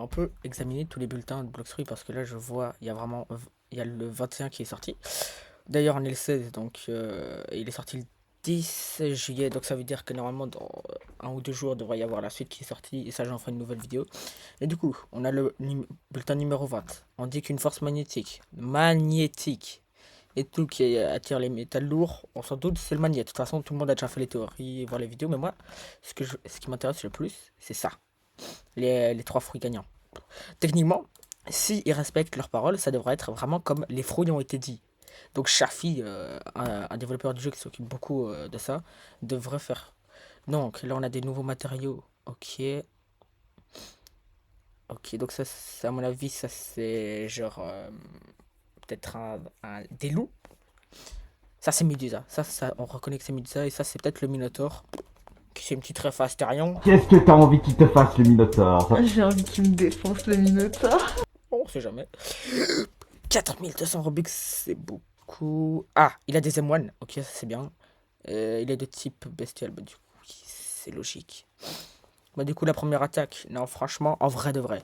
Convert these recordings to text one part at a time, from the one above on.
va un peu examiner tous les bulletins de Bloxfree parce que là, je vois, il y a le 21 qui est sorti. D'ailleurs, on est le 16, donc il est sorti le 10 juillet, donc ça veut dire que normalement, dans un ou deux jours, il devrait y avoir la suite qui est sortie, et ça, j'en ferai une nouvelle vidéo. Et du coup, on a le bulletin numéro 20. On dit qu'une force magnétique, et tout qui attire les métals lourds, on s'en doute, c'est le magnet. De toute façon, tout le monde a déjà fait les théories, voir les vidéos, mais moi, ce qui m'intéresse le plus, c'est ça, les trois fruits gagnants. Techniquement, s'ils respectent leurs paroles, ça devrait être vraiment comme les fruits ont été dit. Donc Shafi, un développeur du jeu qui s'occupe beaucoup de ça, devrait faire. Donc là, on a des nouveaux matériaux. Ok. Ok, donc ça, à mon avis, ça c'est genre peut-être des loups. Ça c'est Medusa. On reconnaît que c'est Medusa. Et ça c'est peut-être le Minotaur. Qui c'est une petite ref Astérion. Qu'est-ce que t'as envie qu'il te fasse, le Minotaur? J'ai envie qu'il me défonce le Minotaur. Bon, on sait jamais. 4200 Robux, c'est beaucoup. Ah, il a des M1. Ok, ça c'est bien. Il est de type bestial. Bah, du coup, oui, c'est logique. Bah, du coup, la première attaque, non, franchement, en vrai de vrai,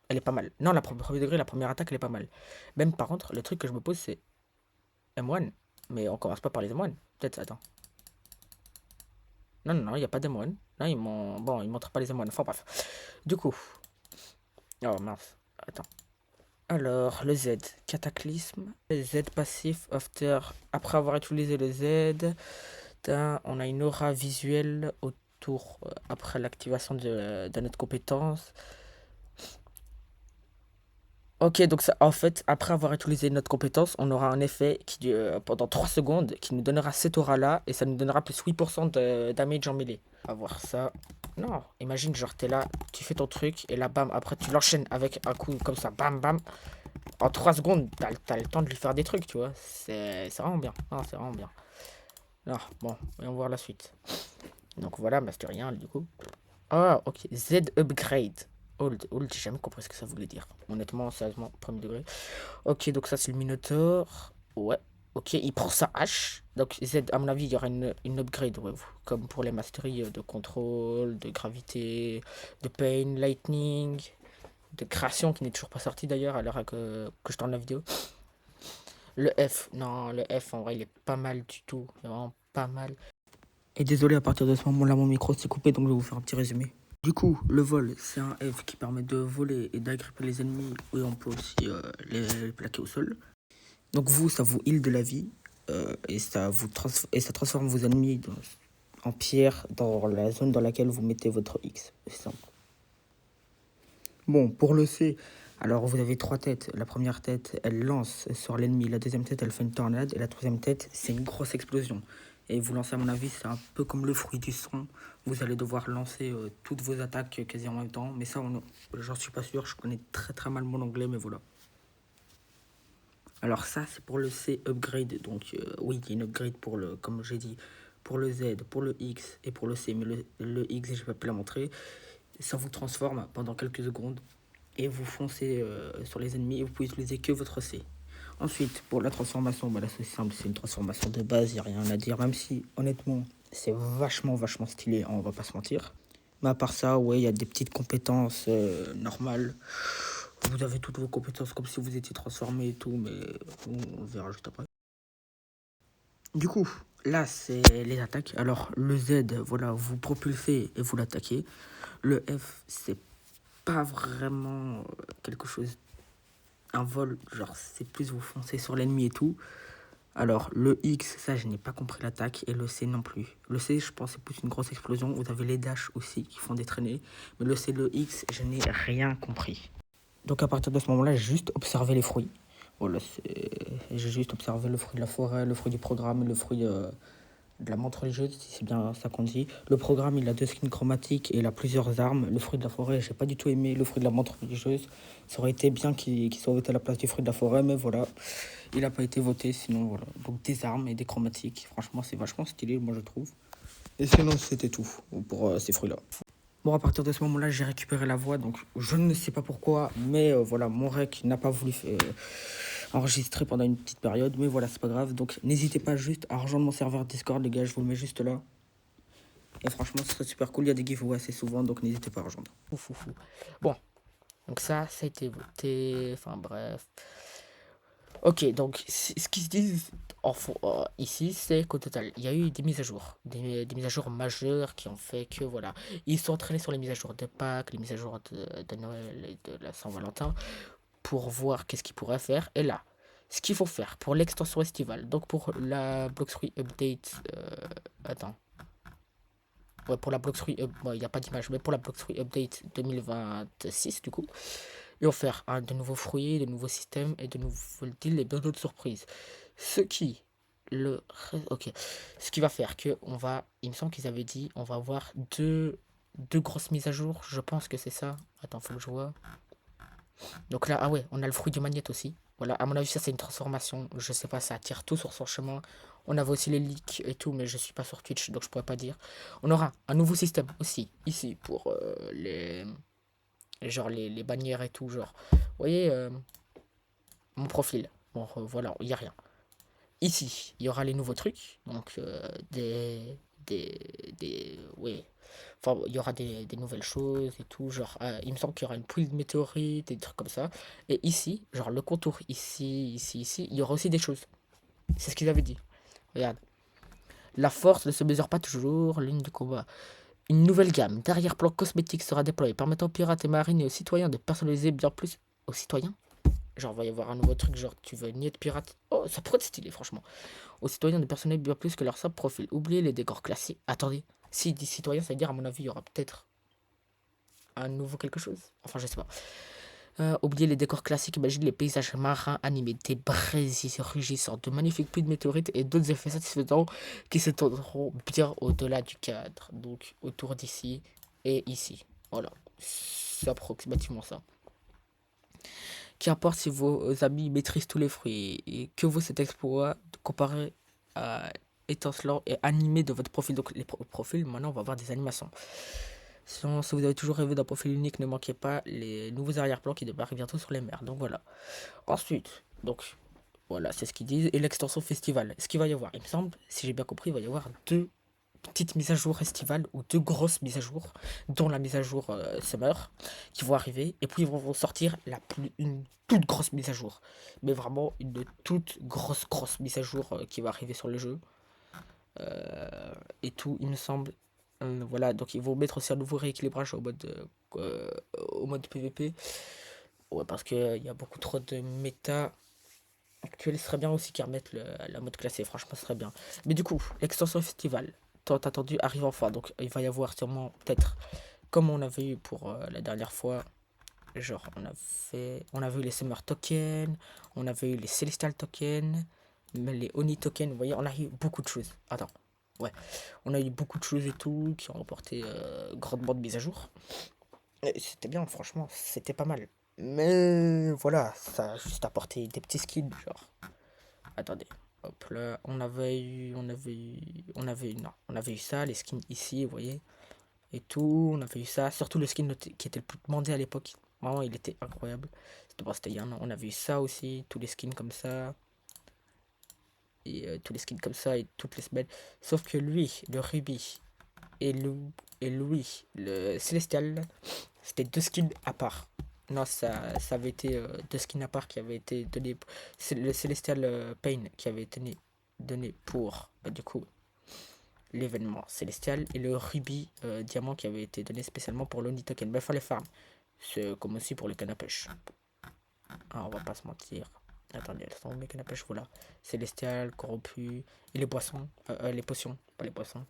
elle est pas mal. Non, premier degré, la première attaque, elle est pas mal. Même par contre, le truc que je me pose, c'est M1. Mais on commence pas par les M1. Peut-être, attends. Non, non, non, il n'y a pas d'M1. Non, bon, ils montrent pas les M1. Enfin, bref. Du coup. Oh, mince. Attends. Alors, le Z, cataclysme. Le Z passif, après avoir utilisé le Z, on a une aura visuelle autour, après l'activation de notre compétence. Ok, donc ça, en fait, après avoir utilisé notre compétence, on aura un effet qui pendant 3 secondes qui nous donnera cette aura-là et ça nous donnera plus 8% de damage en mêlée. On va voir ça. Non, imagine, genre, t'es là, tu fais ton truc et là, bam, après tu l'enchaînes avec un coup comme ça, bam, bam. En 3 secondes, t'as le temps de lui faire des trucs, tu vois. C'est vraiment bien. Non, c'est vraiment bien. Non, bon, voyons voir la suite. Donc voilà, Masterien, du coup. Ah, ok. Z upgrade. Old, j'ai jamais compris ce que ça voulait dire. Honnêtement, sérieusement, premier degré. Ok, donc ça c'est le Minotaur. Ouais. Ok, il prend sa hache. Donc Z, à mon avis, il y aura une upgrade, ouais, comme pour les masteries de contrôle, de gravité, de pain, lightning, de création qui n'est toujours pas sorti d'ailleurs à l'heure que je tourne la vidéo. Le F, non, le F en vrai il est pas mal du tout. Il est vraiment pas mal. Et désolé, à partir de ce moment-là, mon micro s'est coupé, donc je vais vous faire un petit résumé. Du coup, le vol, c'est un F qui permet de voler et d'agripper les ennemis, et on peut aussi les plaquer au sol. Donc vous, ça vous heal de la vie, et ça transforme vos ennemis en pierre dans la zone dans laquelle vous mettez votre X. C'est simple. Bon, pour le C, alors vous avez 3 têtes. La première tête, elle lance sur l'ennemi. La deuxième tête, elle fait une tornade. Et la troisième tête, c'est une grosse explosion. Et vous lancez, à mon avis, c'est un peu comme le fruit du son. Vous allez devoir lancer toutes vos attaques quasi en même temps. Mais ça, j'en suis pas sûr. Je connais très très mal mon anglais, mais voilà. Alors ça, c'est pour le C upgrade. Donc oui, il y a une upgrade pour comme j'ai dit, pour le Z, pour le X et pour le C. Mais le X, je ne vais pas la montrer. Ça vous transforme pendant quelques secondes et vous foncez sur les ennemis et vous pouvez utiliser que votre C. Ensuite, pour la transformation, bah là c'est simple, c'est une transformation de base, il n'y a rien à dire, même si honnêtement c'est vachement stylé, on va pas se mentir. Mais à part ça, ouais, il y a des petites compétences normales. Vous avez toutes vos compétences comme si vous étiez transformé et tout, mais on verra juste après. Du coup, là c'est les attaques. Alors le Z, voilà, vous propulsez et vous l'attaquez. Le F, c'est pas vraiment quelque chose, un vol, genre c'est plus vous foncez sur l'ennemi et tout. Alors le X, ça je n'ai pas compris l'attaque, et le C non plus. Le C, je pense c'est plus une grosse explosion. Vous avez les dash aussi qui font des traînées, mais le C, le X, je n'ai rien compris. Donc à partir de ce moment-là, j'ai juste observé les fruits. Voilà, j'ai juste observé le fruit de la forêt, le fruit du programme, le fruit de la montre religieuse, si c'est bien ça qu'on dit. Le programme, il a 2 skins chromatiques et il a plusieurs armes. Le fruit de la forêt, j'ai pas du tout aimé le fruit de la montre religieuse. Ça aurait été bien qu'il soit voté à la place du fruit de la forêt, mais voilà. Il a pas été voté, sinon voilà. Donc des armes et des chromatiques. Franchement, c'est vachement stylé, moi je trouve. Et sinon, c'était tout pour ces fruits-là. Bon, à partir de ce moment-là, j'ai récupéré la voix, donc je ne sais pas pourquoi, mais voilà, mon rec n'a pas voulu enregistrer pendant une petite période, mais voilà, c'est pas grave. Donc n'hésitez pas juste à rejoindre mon serveur Discord, les gars, je vous le mets juste là. Et franchement, ce serait super cool, il y a des giveaways assez souvent, donc n'hésitez pas à rejoindre. Bon, Donc ça a été voté. Enfin bref. Ok, donc ce qu'ils se disent ici, c'est qu'au total, il y a eu des mises à jour. Des mises à jour majeures qui ont fait que voilà. Ils sont entraînés sur les mises à jour de Pâques, les mises à jour de Noël et de la Saint-Valentin pour voir qu'est-ce qu'ils pourraient faire. Et là, ce qu'il faut faire pour l'extension estivale, donc pour la Blox3 Update. Attends. Ouais, pour la Blox3 il n'y a pas d'image, mais pour la Blox3 Update 2026, du coup, ils vont faire de nouveaux fruits, de nouveaux systèmes et de nouveaux deals et bien d'autres surprises. Ce qui, ok, ce qui va faire que il me semble qu'ils avaient dit, on va avoir deux grosses mises à jour. Je pense que c'est ça. Attends, faut que je vois. Donc là, ah ouais, on a le fruit du magnet aussi. Voilà, à mon avis, ça c'est une transformation. Je sais pas, ça attire tout sur son chemin. On avait aussi les leaks et tout, mais je suis pas sur Twitch, donc je pourrais pas dire. On aura un nouveau système aussi, ici, pour genre les bannières et tout. Genre, vous voyez, mon profil. Bon, voilà, il n'y a rien. Ici, il y aura les nouveaux trucs. Donc, oui. Enfin, il y aura des nouvelles choses et tout. Genre, il me semble qu'il y aura une pluie de météorites, des trucs comme ça. Et ici, genre le contour ici, il y aura aussi des choses. C'est ce qu'ils avaient dit. Regarde. La force ne se mesure pas toujours. Ligne de combat. Une nouvelle gamme d'arrière-plan cosmétique sera déployée, permettant aux pirates et marines et aux citoyens de personnaliser bien plus. Aux citoyens? Genre, il va y avoir un nouveau truc, genre, tu veux ni être pirate. Oh, ça pourrait être stylé, franchement. Aux citoyens de personnaliser bien plus que leur simple profil. Oubliez les décors classiques. Attendez. Si dit citoyens, ça veut dire, à mon avis, il y aura peut-être un nouveau quelque chose. Enfin, je sais pas. Oubliez les décors classiques, imaginez les paysages marins animés, des braises rugissants, de magnifiques pluies de météorites et d'autres effets satisfaisants qui s'étendront bien au-delà du cadre. Donc, autour d'ici et ici. Voilà. C'est approximativement ça. Qu'importe si vos amis maîtrisent tous les fruits et que vaut cet exploit comparé à étincelant et animé de votre profil. Donc les profils, maintenant on va avoir des animations. Sinon, si vous avez toujours rêvé d'un profil unique, ne manquez pas les nouveaux arrière-plans qui débarquent bientôt sur les mers. Donc voilà. Ensuite, donc voilà, c'est ce qu'ils disent. Et l'extension festival. Ce qu'il va y avoir, il me semble, si j'ai bien compris, il va y avoir deux petites mises à jour estivales ou deux grosses mises à jour, dont la mise à jour Summer, qui vont arriver. Et puis ils vont sortir une toute grosse mise à jour. Mais vraiment une toute grosse mise à jour qui va arriver sur le jeu. Et tout, il me semble. Voilà, donc ils vont mettre aussi un nouveau rééquilibrage au mode PVP. Ouais, parce qu'il y a beaucoup trop de méta actuel. Ce serait bien aussi qu'ils remettent la mode classé, franchement, ce serait bien. Mais du coup, l'extension festival, tant attendu, arrive enfin. Donc il va y avoir sûrement, peut-être, comme on avait eu pour la dernière fois, genre on avait eu les Summer Tokens, on avait eu les Celestial Tokens, mais les Oni Tokens, vous voyez, on a eu beaucoup de choses. Attends, ouais, on a eu beaucoup de choses et tout qui ont remporté grandement de mises à jour. Et c'était bien, franchement, c'était pas mal. Mais voilà, ça a juste apporté des petits skins, genre. Attendez, hop là, on avait eu ça, les skins ici, vous voyez, et tout, on avait eu ça, surtout le skin qui était le plus demandé à l'époque. Vraiment, il était incroyable. C'était il y a un an, on avait eu ça aussi, tous les skins comme ça, et tous les skins comme ça, et toutes les semaines. Sauf que lui, le Ruby, et, lui, le Célestial, c'était deux skins à part. Non, ça avait été deux skins à part qui avaient été donnés. C'est le Celestial Pain qui avait été donné pour, du coup, l'événement Célestial. Et le Ruby Diamant qui avait été donné spécialement pour l'Oni Token. Mais il fallait farm. C'est comme aussi pour les cannes à pêche. Ah, on va pas se mentir. Attendez, elles sont où mes cannes à pêche? Voilà. Célestial, corrompu. Et les boissons. Les potions, pas les boissons.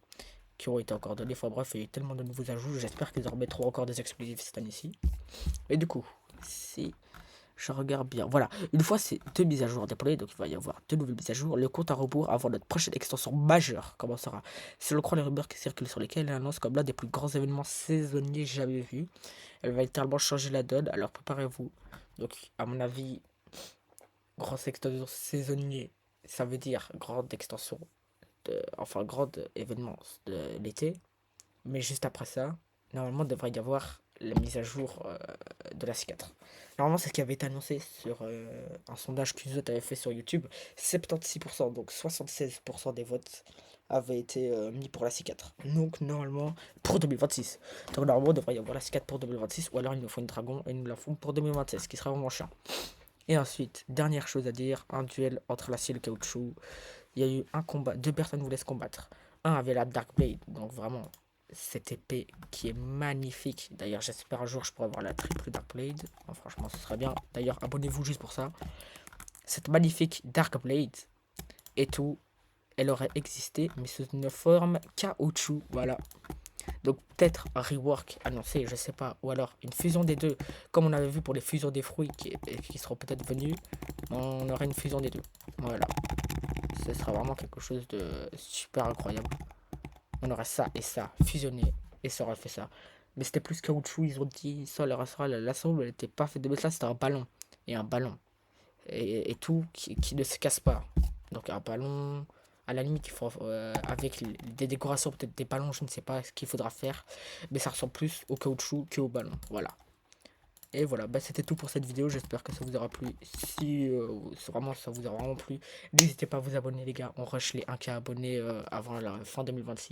Qui ont été encore donnés. Enfin bref, il y a eu tellement de nouveaux ajouts. J'espère qu'ils en remettront encore des explosifs cette année-ci. Et du coup, si je regarde bien, voilà, une fois ces deux mises à jour déployées, donc il va y avoir deux nouvelles mises à jour, le compte à rebours avant notre prochaine extension majeure commencera. C'est le croit les rumeurs qui circulent sur lesquelles elle annonce comme l'un des plus grands événements saisonniers jamais vus. Elle va littéralement changer la donne, alors préparez-vous. Donc, à mon avis, grande extension saisonnier, ça veut dire grande extension, enfin, grande événement de l'été. Mais juste après ça, normalement, il devrait y avoir la mise à jour de la C4. Normalement, c'est ce qui avait été annoncé sur un sondage qu'Uzot avait fait sur YouTube. 76%, donc 76% des votes avait été mis pour la C4. Donc normalement, pour 2026. Donc normalement, on devrait y avoir la C4 pour 2026, ou alors ils nous font une dragon et ils nous la font pour 2026, ce qui sera vraiment chiant. Et ensuite, dernière chose à dire, un duel entre l'acier et le caoutchouc. Il y a eu un combat, deux personnes voulaient se combattre. Un avait la Dark Blade, donc vraiment cette épée qui est magnifique. D'ailleurs, j'espère un jour je pourrai avoir la triple Dark Blade. Bon, franchement, ce serait bien. D'ailleurs, abonnez-vous juste pour ça. Cette magnifique Dark Blade et tout, elle aurait existé, mais sous une forme caoutchouc. Voilà. Donc peut-être un rework annoncé, je sais pas. Ou alors une fusion des deux, comme on avait vu pour les fusions des fruits qui seront peut-être venus. On aurait une fusion des deux. Voilà. Ce sera vraiment quelque chose de super incroyable. On aurait ça et ça fusionné et ça aurait fait ça. Mais c'était plus caoutchouc, ils ont dit ça, l'assemble, elle n'était pas faite de métal, c'était un ballon. Et un ballon. Et tout qui ne se casse pas. Donc un ballon, à la limite, il faut, avec des décorations, peut-être des ballons, je ne sais pas ce qu'il faudra faire. Mais ça ressemble plus au caoutchouc qu'au ballon. Voilà. Et voilà, bah, c'était tout pour cette vidéo, j'espère que ça vous aura plu. Si vraiment ça vous a vraiment plu, n'hésitez pas à vous abonner les gars, on rush les 1K abonnés avant la fin 2026.